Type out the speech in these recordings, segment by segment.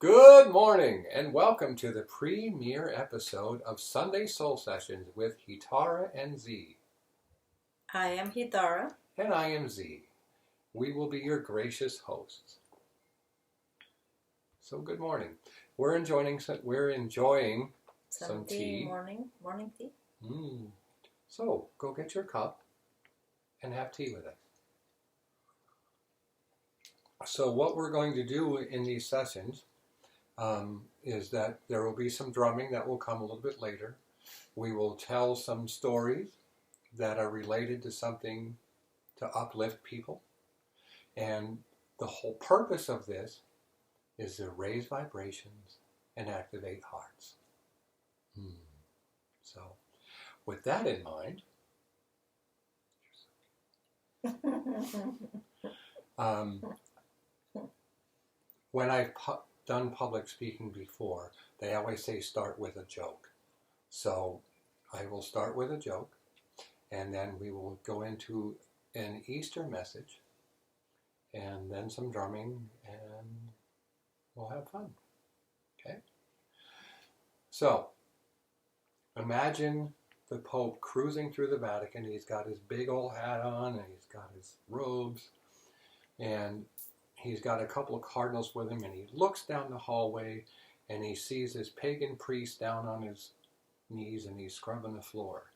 Good morning and welcome to the premiere episode of Sunday Soul Sessions with Hitara and Z. I am Hitara. And I am Z. We will be your gracious hosts. So good morning. We're enjoying some tea. Morning tea. So go get your cup and have tea with us. So what we're going to do in these sessions is that there will be some drumming that will come a little bit later. We will tell some stories that are related to something to uplift people. And the whole purpose of this is to raise vibrations and activate hearts. So with that in mind, when I've done public speaking before, they always say start with a joke. So I will start with a joke, and then we will go into an Easter message, and then some drumming, and we'll have fun. Okay? So, imagine the Pope cruising through the Vatican. He's got his big old hat on, and he's got his robes, and he's got a couple of cardinals with him, and he looks down the hallway, and he sees this pagan priest down on his knees, and he's scrubbing the floor.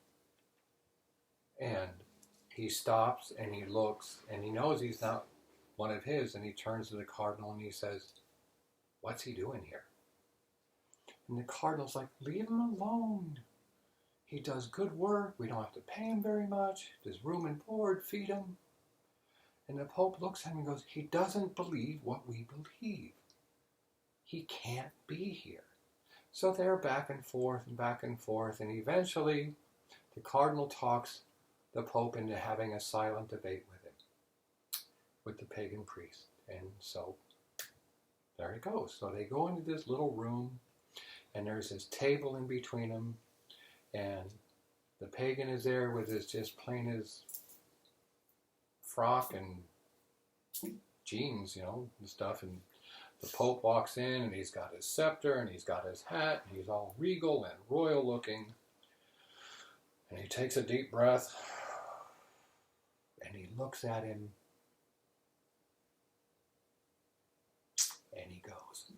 And he stops, and he looks, and he knows he's not one of his, and he turns to the cardinal, and he says, "What's he doing here?" And the cardinal's like, "Leave him alone. He does good work. We don't have to pay him very much. There's room and board. Feed him." And the Pope looks at him and goes, "He doesn't believe what we believe. He can't be here." So they're back and forth, and eventually the cardinal talks the Pope into having a silent debate with him, with the pagan priest. And so there it goes. So they go into this little room, and there's this table in between them, and the pagan is there with his just plain his frock and jeans, and stuff, and the Pope walks in, and he's got his scepter, and he's got his hat, and he's all regal and royal looking, and he takes a deep breath, and he looks at him, and he goes.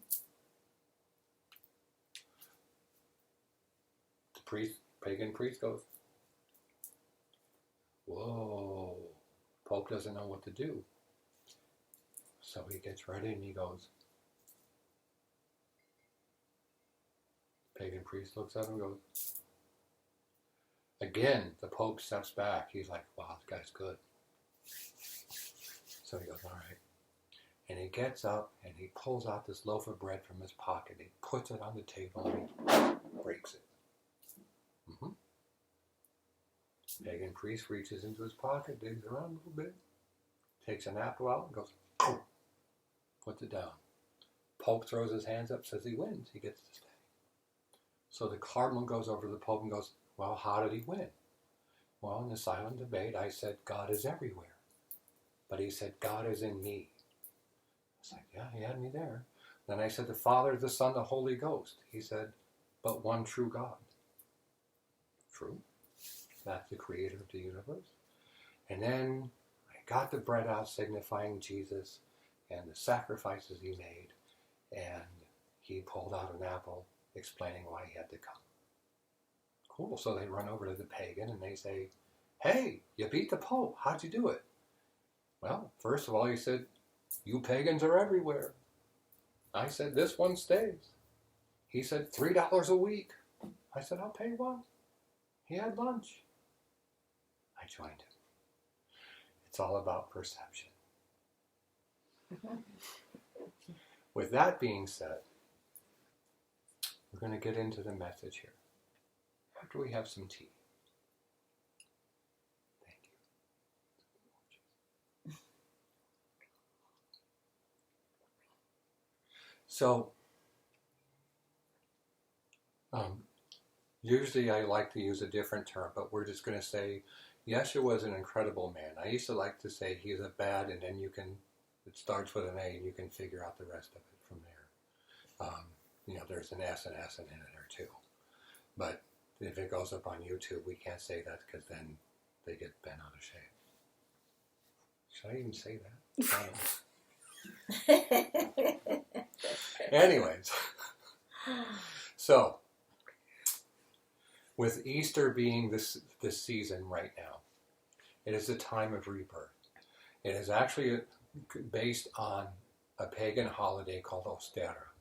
The pagan priest goes, "Whoa." Pope doesn't know what to do. So he gets ready and he goes. Pagan priest looks at him and goes. Again, the Pope steps back. He's like, "Wow, this guy's good." So he goes, "All right." And he gets up and he pulls out this loaf of bread from his pocket. He puts it on the table and he breaks it. Pagan priest reaches into his pocket, digs around a little bit, takes an apple out and goes, puts it down. Pope throws his hands up, says he wins. He gets to stay. So the cardinal goes over to the Pope and goes, "Well, how did he win?" "Well, in the silent debate, I said God is everywhere. But he said God is in me." It's like, yeah, he had me there. Then I said the Father, the Son, the Holy Ghost. He said, "But one true God." True. That's the creator of the universe. And then I got the bread out signifying Jesus and the sacrifices he made. And he pulled out an apple explaining why he had to come. Cool. So they run over to the pagan and they say, "Hey, you beat the Pope. How'd you do it?" "Well, first of all, he said, 'You pagans are everywhere.' I said, 'This one stays.' He said, $3 a week. I said, 'I'll pay one.' He had lunch. I joined him." It's all about perception. With that being said, we're going to get into the message here after we have some tea. Thank you. So, usually I like to use a different term, but we're just going to say Yeshua was an incredible man. I used to like to say he's a bad, and then it starts with an A, and you can figure out the rest of it from there. there's an S and S in there too. But if it goes up on YouTube, we can't say that because then they get bent out of shape. Should I even say that? Anyways, so with Easter being this season right now, it is a time of rebirth. It is actually based on a pagan holiday called Ostara,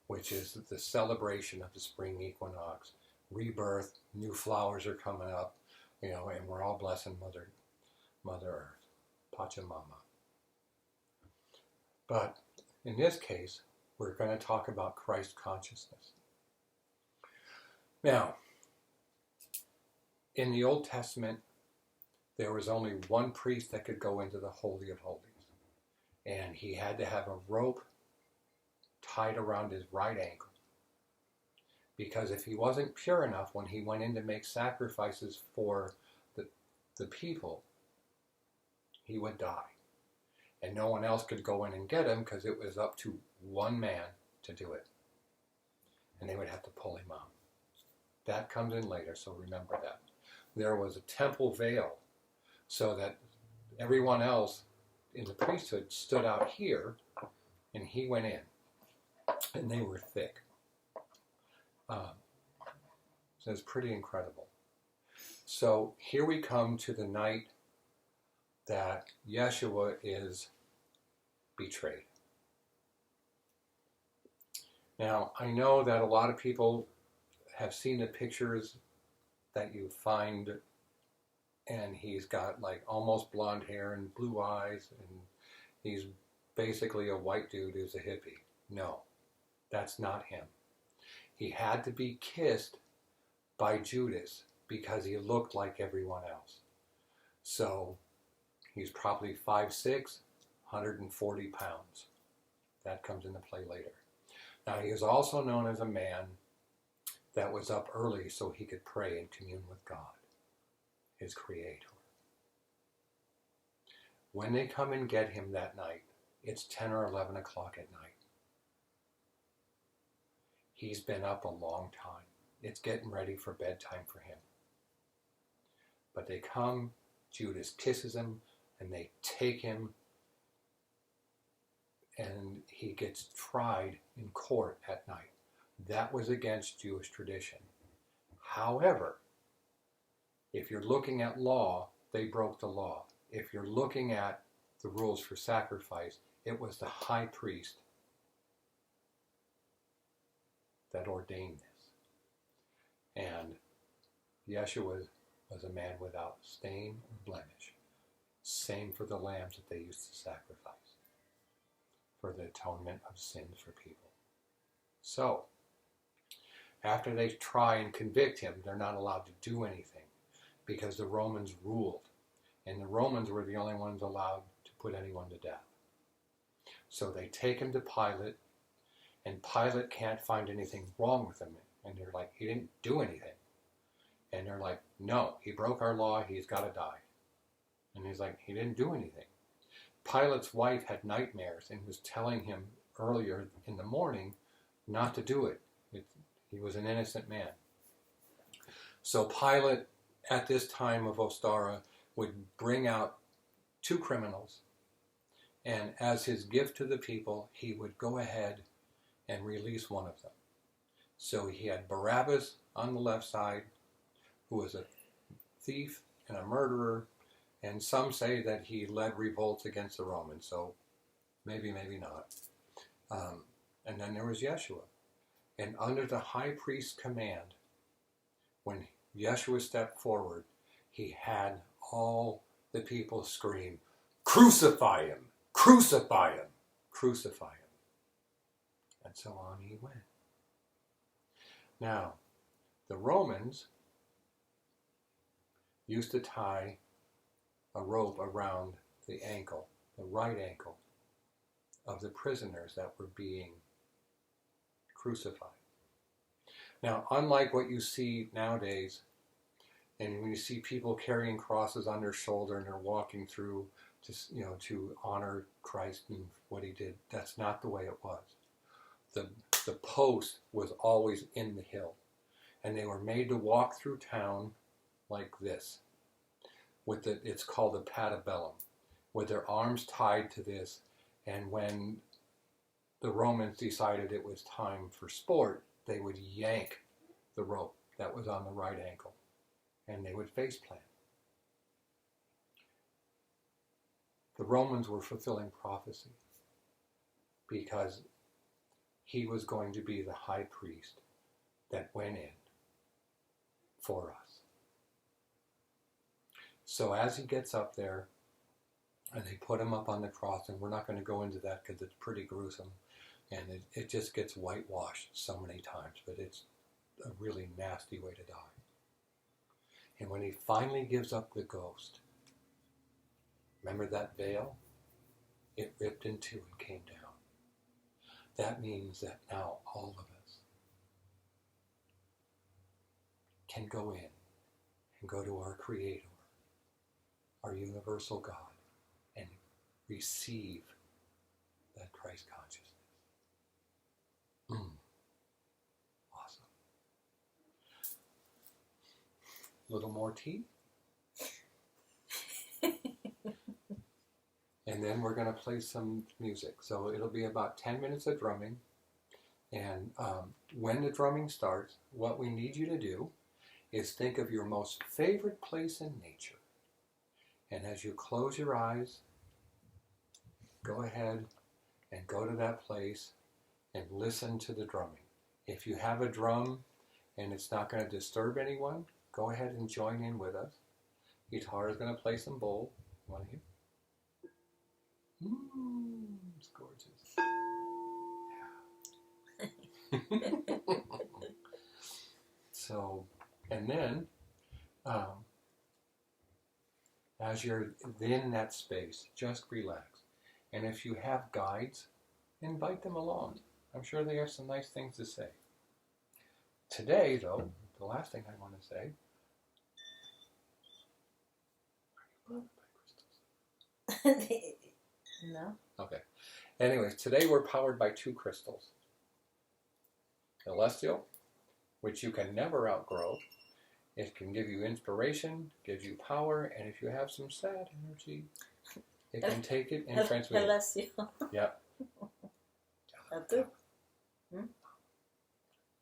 which is the celebration of the spring equinox, rebirth, new flowers are coming up, and we're all blessing Mother Earth, Pachamama. But in this case, we're going to talk about Christ consciousness. Now, in the Old Testament, there was only one priest that could go into the Holy of Holies. And he had to have a rope tied around his right ankle. Because if he wasn't pure enough when he went in to make sacrifices for the people, he would die. And no one else could go in and get him because it was up to one man to do it. And they would have to pull him out. That comes in later, so remember that. There was a temple veil so that everyone else in the priesthood stood out here and he went in. And they were thick. So it's pretty incredible. So here we come to the night that Yeshua is betrayed. Now, I know that a lot of people have seen the pictures that you find, and he's got like almost blonde hair and blue eyes, and he's basically a white dude who's a hippie. No, that's not him. He had to be kissed by Judas because he looked like everyone else. So he's probably 5'6", 140 pounds. That comes into play later. Now, he is also known as a man that was up early so he could pray and commune with God, his Creator. When they come and get him that night, it's 10 or 11 o'clock at night. He's been up a long time. It's getting ready for bedtime for him. But they come, Judas kisses him, and they take him, and he gets tried in court at night. That was against Jewish tradition. However, if you're looking at law, they broke the law. If you're looking at the rules for sacrifice, it was the high priest that ordained this. And Yeshua was a man without stain or blemish. Same for the lambs that they used to sacrifice for the atonement of sins for people. So, after they try and convict him, they're not allowed to do anything because the Romans ruled. And the Romans were the only ones allowed to put anyone to death. So they take him to Pilate, and Pilate can't find anything wrong with him. And they're like, he didn't do anything. And they're like, no, he broke our law, he's got to die. And he's like, he didn't do anything. Pilate's wife had nightmares and was telling him earlier in the morning not to do it. He was an innocent man. So Pilate, at this time of Ostara, would bring out two criminals, and as his gift to the people, he would go ahead and release one of them. So he had Barabbas on the left side, who was a thief and a murderer, and some say that he led revolts against the Romans, so maybe not. And then there was Yeshua. And under the high priest's command, when Yeshua stepped forward, he had all the people scream, "Crucify him! Crucify him! Crucify him!" And so on he went. Now, the Romans used to tie a rope around the ankle, the right ankle, of the prisoners that were being crucified. Now, unlike what you see nowadays, and when you see people carrying crosses on their shoulder and they're walking through to honor Christ and what he did, that's not the way it was. The the post was always in the hill. And they were made to walk through town like this. It's called a patibellum, with their arms tied to this. And when the Romans decided it was time for sport, they would yank the rope that was on the right ankle, and they would face plant. The Romans were fulfilling prophecy because he was going to be the high priest that went in for us. So as he gets up there, and they put him up on the cross, and we're not going to go into that because it's pretty gruesome, and it just gets whitewashed so many times, but it's a really nasty way to die. And when he finally gives up the ghost, remember that veil? It ripped in two and came down. That means that now all of us can go in and go to our Creator, our universal God, and receive that Christ consciousness. Awesome. A little more tea. And then we're going to play some music. So it'll be about 10 minutes of drumming. And when the drumming starts, what we need you to do is think of your most favorite place in nature. And as you close your eyes, go ahead and go to that place and listen to the drumming. If you have a drum and it's not going to disturb anyone, go ahead and join in with us. Guitar is going to play some bowl. You want to hear? It's gorgeous. Yeah. So, and then, as you're in that space, just relax. And if you have guides, invite them along. I'm sure they have some nice things to say. Today, though, the last thing I want to say. Are you powered by crystals? No. Okay. Anyways, today we're powered by 2 crystals. Celestial, which you can never outgrow. It can give you inspiration, gives you power, and if you have some sad energy, it can take it and transmit it. Celestial. Yep.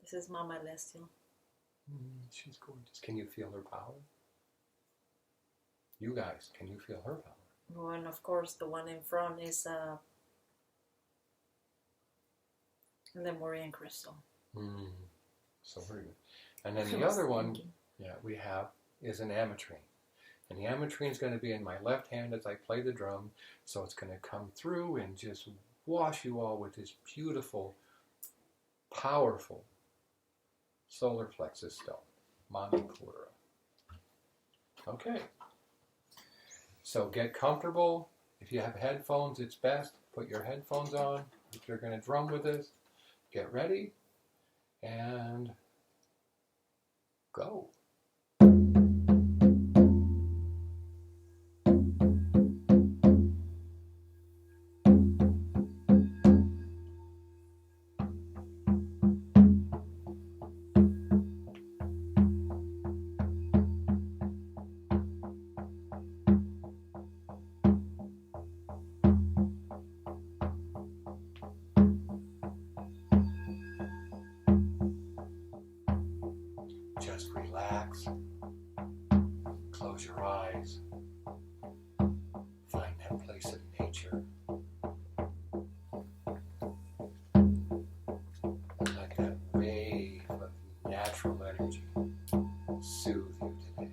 This is Mama Celestial. She's gorgeous. Can you feel her power? You guys, can you feel her power? Oh, and of course, the one in front is the Lemurian crystal. So very good. And then the other one, we have is an ametrine. And the ametrine is going to be in my left hand as I play the drum. So it's going to come through and just wash you all with this beautiful, powerful solar plexus stone, Manipura. Okay. So get comfortable. If you have headphones, it's best. Put your headphones on. If you're going to drum with us, get ready and go. Just relax, close your eyes, find that place of nature. Let that wave of natural energy soothe you today.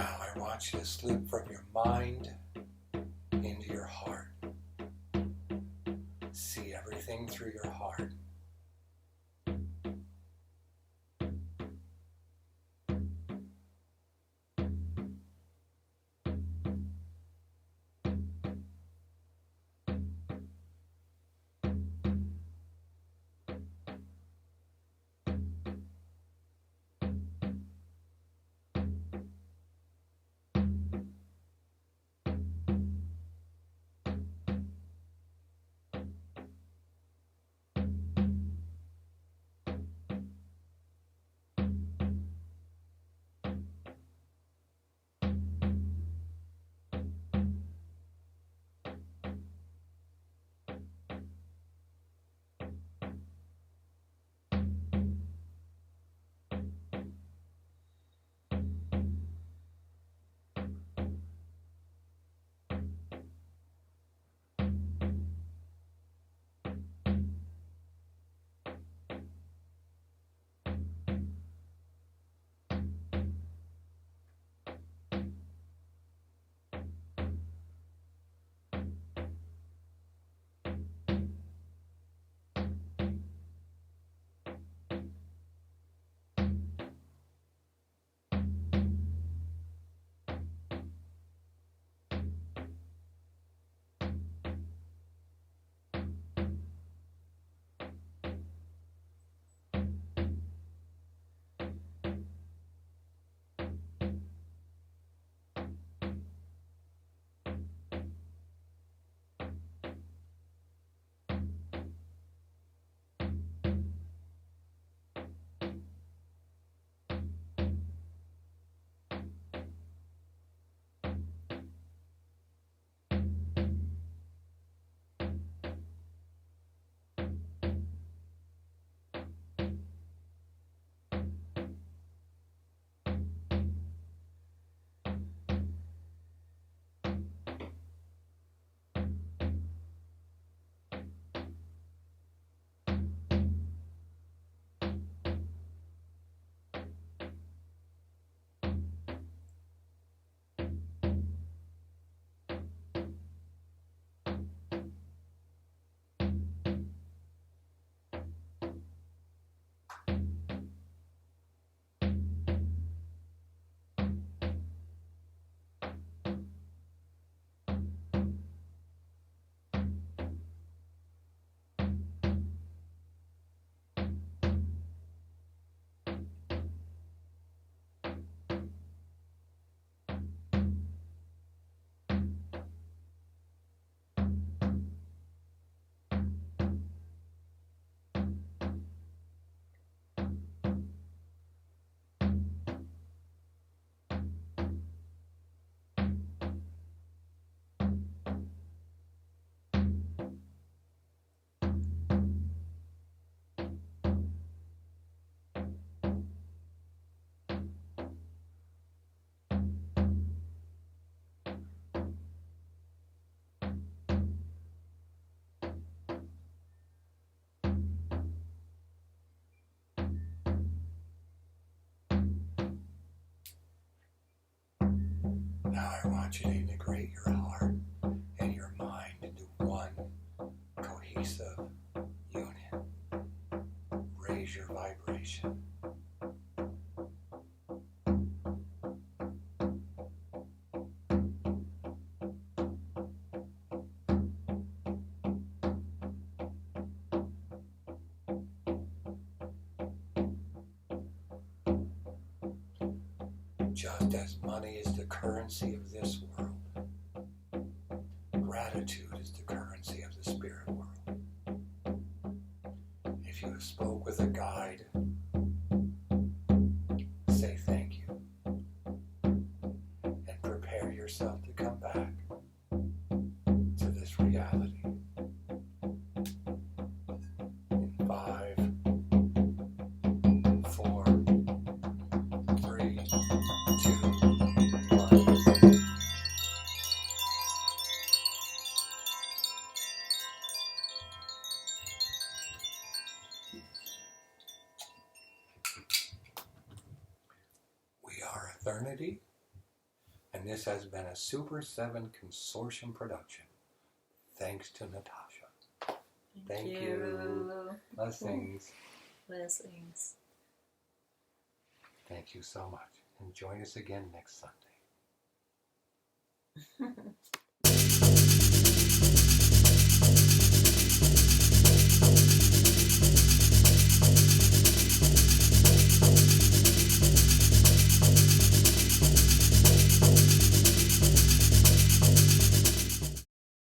Now I want you to slip from your mind into your heart. See everything through your heart. Now I want you to integrate your heart and your mind into one cohesive union. Raise your vibration. Just as money is the currency of this world, gratitude is the currency of the spirit world. If you spoke with a guide, say thank you and prepare yourself to come back to this reality. In 5, 4, 3, 2, 1. We are ETHernitY, this has been a Super 7 Consortium production. Thanks to Natasha. Thank you. Blessings. Blessings. Thank you so much. And join us again next Sunday.